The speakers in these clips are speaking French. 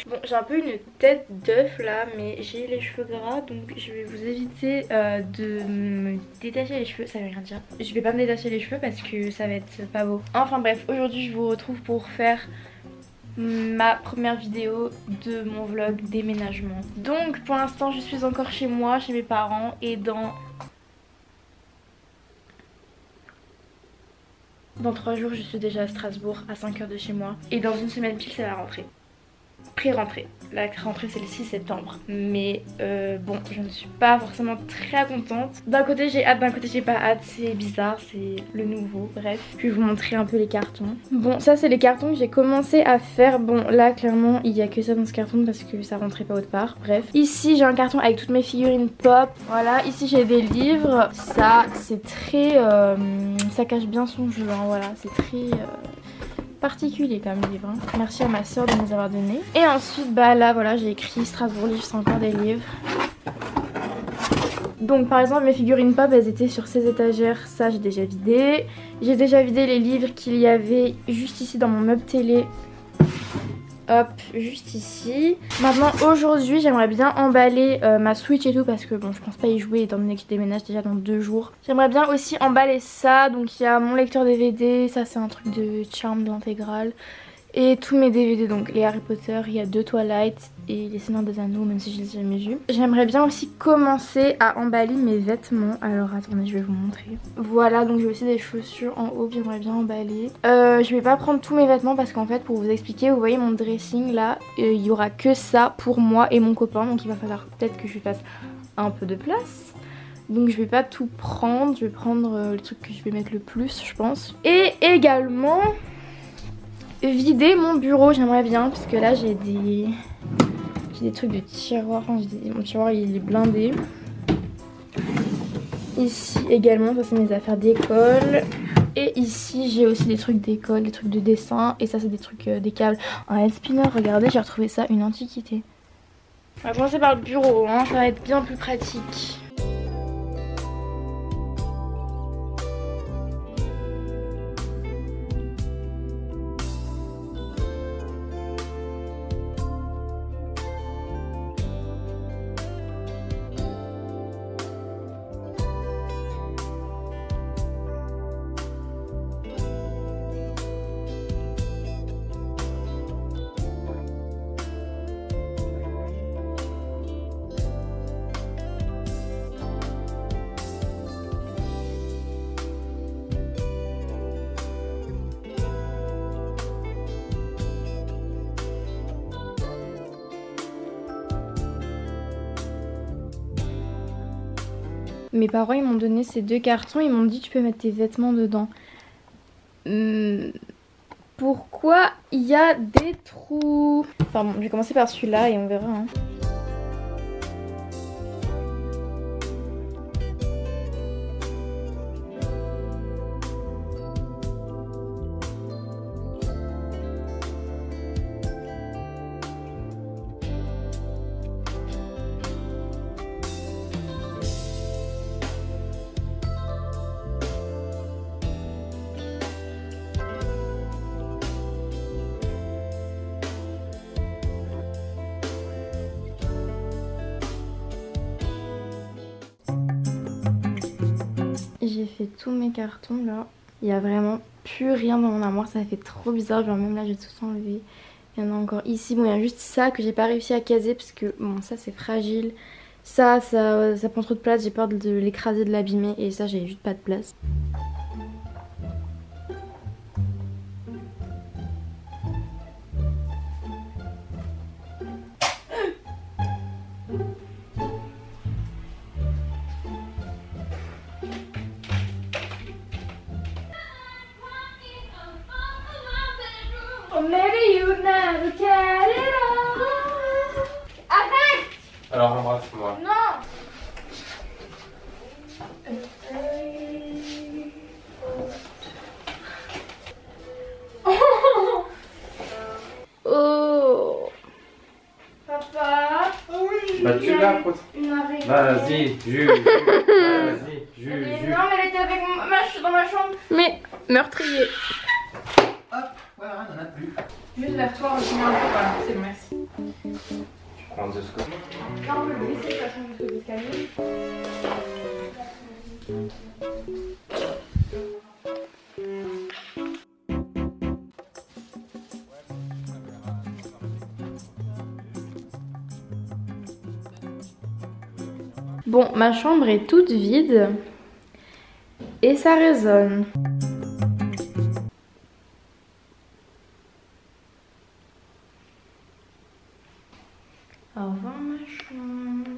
Bon, j'ai un peu une tête d'œuf là, mais j'ai les cheveux gras, donc je vais vous éviter de me détacher les cheveux. Ça veut rien dire. Je vais pas me détacher les cheveux parce que ça va être pas beau. Enfin bref, aujourd'hui je vous retrouve pour faire ma première vidéo de mon vlog déménagement. Donc pour l'instant je suis encore chez moi, chez mes parents, et dans 3 jours je suis déjà à Strasbourg, à 5 heures de chez moi, et dans une semaine pile ça va rentrer. Pré-rentrée. La rentrée c'est le 6 septembre. Mais bon, je ne suis pas forcément très contente. D'un côté j'ai hâte, d'un côté j'ai pas hâte. C'est bizarre, c'est le nouveau. Bref, je vais vous montrer un peu les cartons. Bon, ça c'est les cartons que j'ai commencé à faire. Bon, là clairement il y a que ça dans ce carton parce que ça rentrait pas autre part. Bref, ici j'ai un carton avec toutes mes figurines pop. Voilà, ici j'ai des livres. Ça c'est très... ça cache bien son jeu, hein. Voilà, c'est très... particulier comme livre, hein. Merci à ma soeur de nous avoir donné. Et ensuite bah là voilà, j'ai écrit Strasbourg livre, c'est encore des livres. Donc par exemple mes figurines pop elles étaient sur ces étagères, ça j'ai déjà vidé. J'ai déjà vidé les livres qu'il y avait juste ici dans mon meuble télé. Hop, juste ici. Maintenant aujourd'hui j'aimerais bien emballer ma Switch et tout parce que bon je pense pas y jouer étant donné que je déménage déjà dans 2 jours. J'aimerais bien aussi emballer ça, donc il y a mon lecteur DVD, ça c'est un truc de Charme de l'intégrale. Et tous mes DVD, donc les Harry Potter, il y a 2 Twilight et les Seigneurs des Anneaux, même si je les ai jamais vus. J'aimerais bien aussi commencer à emballer mes vêtements. Alors attendez, je vais vous montrer. Voilà, donc j'ai aussi des chaussures en haut que j'aimerais bien emballer. Je vais pas prendre tous mes vêtements parce qu'en fait, pour vous expliquer, vous voyez mon dressing là, il y aura que ça pour moi et mon copain. Donc il va falloir peut-être que je lui fasse un peu de place. Donc je vais pas tout prendre, je vais prendre le truc que je vais mettre le plus, je pense. Et également... vider mon bureau, j'aimerais bien, parce que là j'ai des trucs de tiroir, enfin, mon tiroir il est blindé. Ici également, ça c'est mes affaires d'école. Et ici j'ai aussi des trucs d'école, des trucs de dessin, et ça c'est des trucs, des câbles. Un head spinner, regardez, j'ai retrouvé ça, une antiquité. On va commencer par le bureau, hein, ça va être bien plus pratique. Mes parents ils m'ont donné ces 2 cartons, ils m'ont dit tu peux mettre tes vêtements dedans. Pourquoi il y a des trous? Enfin bon, je vais commencer par celui-là et on verra, hein. J'ai fait tous mes cartons là. Il n'y a vraiment plus rien dans mon armoire, ça fait trop bizarre. Genre même là j'ai tout enlevé. Il y en a encore ici. Bon, il y a juste ça que j'ai pas réussi à caser parce que bon ça c'est fragile. Ça prend trop de place, j'ai peur de l'écraser, de l'abîmer, et ça j'ai juste pas de place. Maybe you never get it all. Arrête! Alors embrasse-moi. Non! Oh! Papa! Oui! Bah tu l'as, vas-y, Jules. Vas-y, Jules. Non, mais elle était avec dans ma chambre. Mais meurtrier. Hop, voilà, on en a plus. Juste vers toi, on met un peu, voilà, c'est bon, merci. Je prends 2 secondes. Là, on peut le laisser de toute façon jusqu'au escalier. Bon, ma chambre est toute vide et ça résonne. Au revoir ma chambre.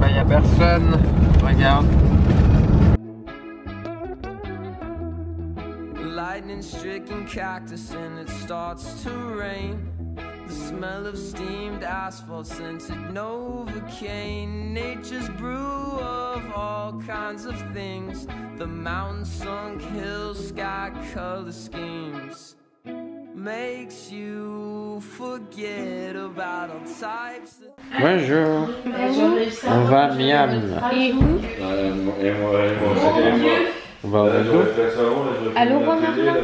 Bah y a personne, regarde. Lightning stricken cactus and it starts to rain. The smell of steamed asphalt scented Novocaine. Nature's brew of all kinds of things. The mountain sunk hills, sky color schemes. Makes you forget about all types of... Bonjour. On va à Miami. Et où? On va au McDo. À Leroy Merlin.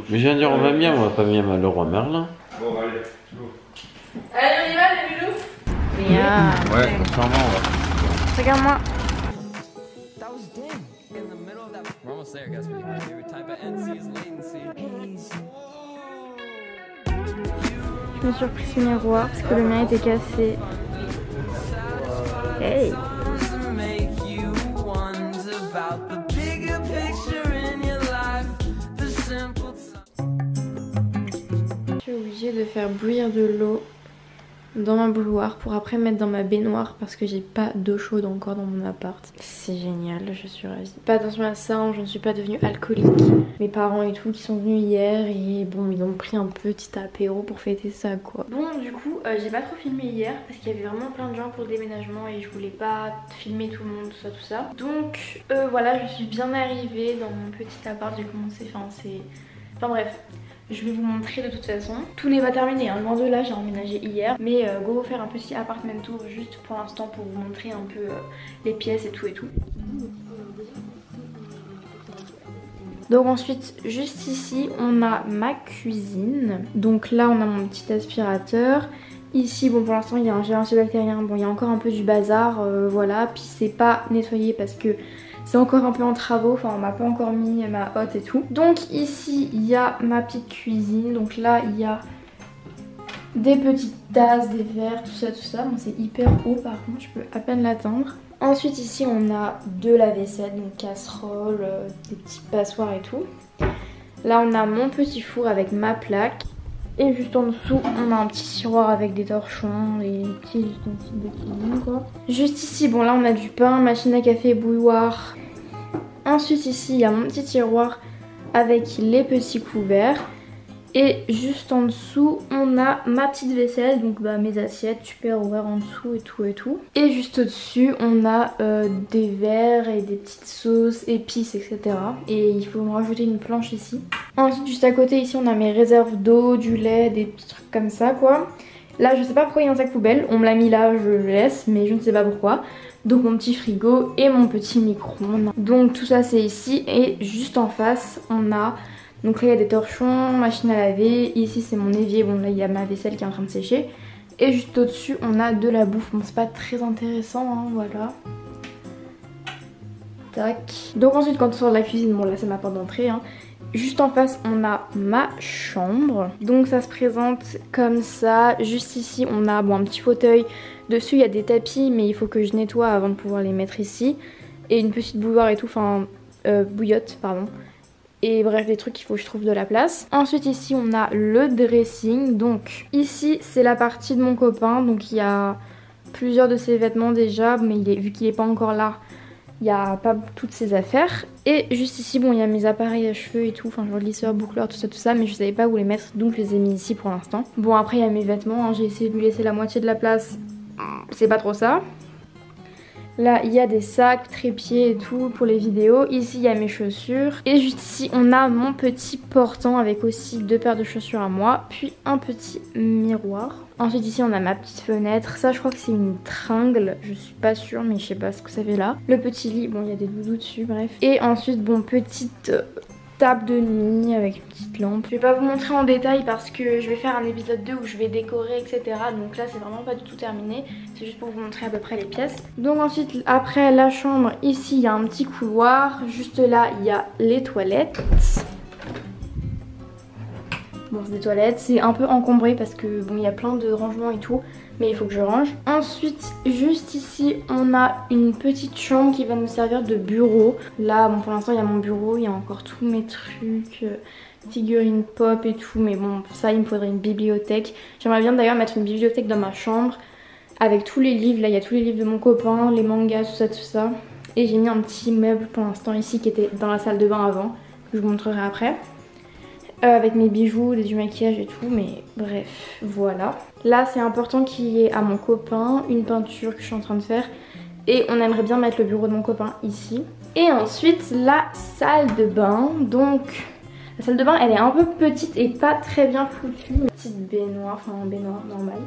Mais je viens de dire on va à Miami, on va pas Miami à Leroy Merlin. Bon, allez, go. Allez, on y va les loulous. Bien. Ouais, sûrement on va. Regarde-moi. That was dim in the middle of that. We're almost there, guys. My favorite type of NC is latency. Je me suis repris ce miroir parce que le mien était cassé. Hey. Make you wonder about the bigger picture in your life. The simple Je suis obligée de faire bouillir de l'eau dans ma bouilloire pour après mettre dans ma baignoire parce que j'ai pas d'eau chaude encore dans mon appart. C'est génial, je suis ravie. Pas attention à ça, hein, je ne suis pas devenue alcoolique. Mes parents et tout qui sont venus hier et bon ils ont pris un petit apéro pour fêter ça quoi. Bon du coup j'ai pas trop filmé hier parce qu'il y avait vraiment plein de gens pour le déménagement et je voulais pas filmer tout le monde, tout ça. Donc voilà, je suis bien arrivée dans mon petit appart, j'ai commencé, enfin bref. Je vais vous montrer de toute façon. Tout n'est pas terminé, hein. Loin de là, j'ai emménagé hier. Mais go faire un petit apartment tour juste pour l'instant pour vous montrer un peu les pièces et tout et tout. Donc ensuite, juste ici, on a ma cuisine. Donc là, on a mon petit aspirateur. Ici, bon pour l'instant, il y a un gel antibactérien. Bon, il y a encore un peu du bazar, voilà. Puis c'est pas nettoyé parce que... c'est encore un peu en travaux, enfin on m'a pas encore mis ma hotte et tout. Donc ici il y a ma petite cuisine, donc là il y a des petites tasses, des verres, tout ça. Bon c'est hyper haut par contre, je peux à peine l'atteindre. Ensuite ici on a de la vaisselle, donc casserole, des petits passoires et tout. Là on a mon petit four avec ma plaque. Et juste en dessous on a un petit tiroir avec des torchons, des petits ustensiles de cuisine quoi. Juste ici, bon là on a du pain, machine à café, bouilloire. Ensuite ici il y a mon petit tiroir avec les petits couverts. Et juste en dessous on a ma petite vaisselle, donc bah, mes assiettes, tupperware en dessous et tout. Et juste au-dessus on a des verres et des petites sauces, épices, etc. Et il faut me rajouter une planche ici. Ensuite juste à côté ici on a mes réserves d'eau, du lait, des petits trucs comme ça quoi. Là je sais pas pourquoi il y a un sac poubelle, on me l'a mis là, je le laisse mais je ne sais pas pourquoi. Donc mon petit frigo et mon petit micro-ondes. Donc tout ça c'est ici et juste en face on a... donc là il y a des torchons, machine à laver, ici c'est mon évier, bon là il y a ma vaisselle qui est en train de sécher. Et juste au dessus on a de la bouffe, bon c'est pas très intéressant hein, voilà. Tac. Donc ensuite quand on sort de la cuisine, bon là c'est ma porte d'entrée hein. Juste en face on a ma chambre. Donc ça se présente comme ça. Juste ici on a bon, un petit fauteuil. Dessus il y a des tapis mais il faut que je nettoie avant de pouvoir les mettre ici. Et une petite bouilloire et tout, enfin bouillotte pardon. Et bref des trucs qu'il faut que je trouve de la place. Ensuite ici on a le dressing. Donc ici c'est la partie de mon copain. Donc il y a plusieurs de ses vêtements déjà. Mais vu qu'il n'est pas encore là, il n'y a pas toutes ses affaires. Et juste ici bon il y a mes appareils à cheveux et tout. Enfin genre lisseur, boucleur, tout ça. Mais je savais pas où les mettre donc je les ai mis ici pour l'instant. Bon après il y a mes vêtements hein. J'ai essayé de lui laisser la moitié de la place. C'est pas trop ça. Là, il y a des sacs, trépieds et tout pour les vidéos. Ici, il y a mes chaussures. Et juste ici, on a mon petit portant avec aussi 2 paires de chaussures à moi. Puis un petit miroir. Ensuite, ici, on a ma petite fenêtre. Ça, je crois que c'est une tringle. Je suis pas sûre, mais je sais pas ce que ça fait là. Le petit lit, bon, il y a des doudous dessus, bref. Et ensuite, bon, petite table de nuit avec une petite lampe. Je vais pas vous montrer en détail parce que je vais faire un épisode 2 où je vais décorer, etc. Donc là, c'est vraiment pas du tout terminé. C'est juste pour vous montrer à peu près les pièces. Donc ensuite, après la chambre, ici, il y a un petit couloir. Juste là, il y a les toilettes. Bon, c'est des toilettes, c'est un peu encombré parce que bon, il y a plein de rangements et tout, mais il faut que je range. Ensuite, juste ici, on a une petite chambre qui va nous servir de bureau. Là, bon, pour l'instant, il y a mon bureau, il y a encore tous mes trucs, figurines pop et tout, mais bon, ça, il me faudrait une bibliothèque. J'aimerais bien d'ailleurs mettre une bibliothèque dans ma chambre avec tous les livres. Là, il y a tous les livres de mon copain, les mangas, tout ça. Et j'ai mis un petit meuble pour l'instant ici qui était dans la salle de bain avant, que je vous montrerai après. Avec mes bijoux, du maquillage et tout, mais bref, voilà. Là, c'est important qu'il y ait à mon copain une peinture que je suis en train de faire. Et on aimerait bien mettre le bureau de mon copain ici. Et ensuite, la salle de bain. Donc, la salle de bain, elle est un peu petite et pas très bien foutue. Une petite baignoire, enfin un baignoire normal.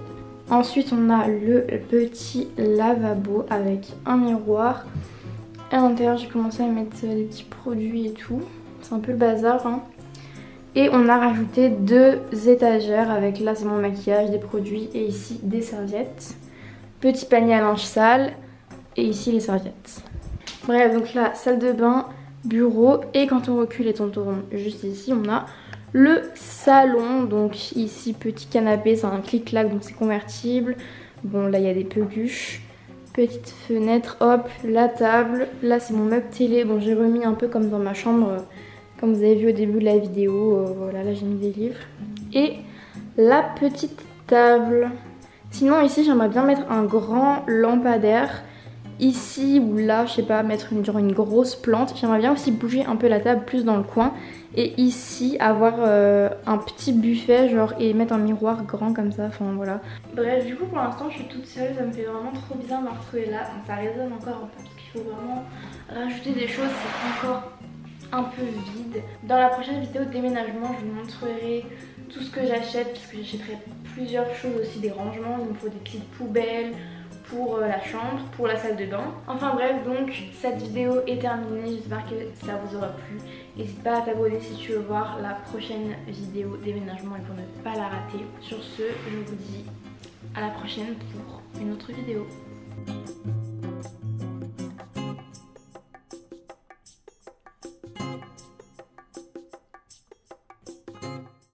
Ensuite, on a le petit lavabo avec un miroir. À l'intérieur, j'ai commencé à mettre des petits produits et tout. C'est un peu le bazar, hein. Et on a rajouté 2 étagères avec, là c'est mon maquillage, des produits et ici des serviettes. Petit panier à linge sale et ici les serviettes. Bref, donc là, salle de bain, bureau, et quand on recule et on tourne juste ici, on a le salon. Donc ici, petit canapé, c'est un clic-clac, donc c'est convertible. Bon, là il y a des peluches. Petite fenêtre, hop, la table. Là c'est mon meuble télé, bon j'ai remis un peu comme dans ma chambre. Comme vous avez vu au début de la vidéo, voilà, là j'ai mis des livres. Et la petite table. Sinon ici j'aimerais bien mettre un grand lampadaire. Ici ou là, je sais pas, mettre une grosse plante. J'aimerais bien aussi bouger un peu la table plus dans le coin. Et ici avoir un petit buffet genre et mettre un miroir grand comme ça, enfin voilà. Bref, du coup pour l'instant je suis toute seule, ça me fait vraiment trop bizarre de me retrouver là. Donc, ça résonne encore un peu parce qu'il faut vraiment rajouter des choses, c'est encore un peu vide. Dans la prochaine vidéo de déménagement, je vous montrerai tout ce que j'achète parce que j'achèterai plusieurs choses aussi, des rangements. Il me faut des petites poubelles pour la chambre, pour la salle de bain. Enfin bref, donc cette vidéo est terminée. J'espère que ça vous aura plu. N'hésite pas à t'abonner si tu veux voir la prochaine vidéo déménagement et pour ne pas la rater. Sur ce, je vous dis à la prochaine pour une autre vidéo.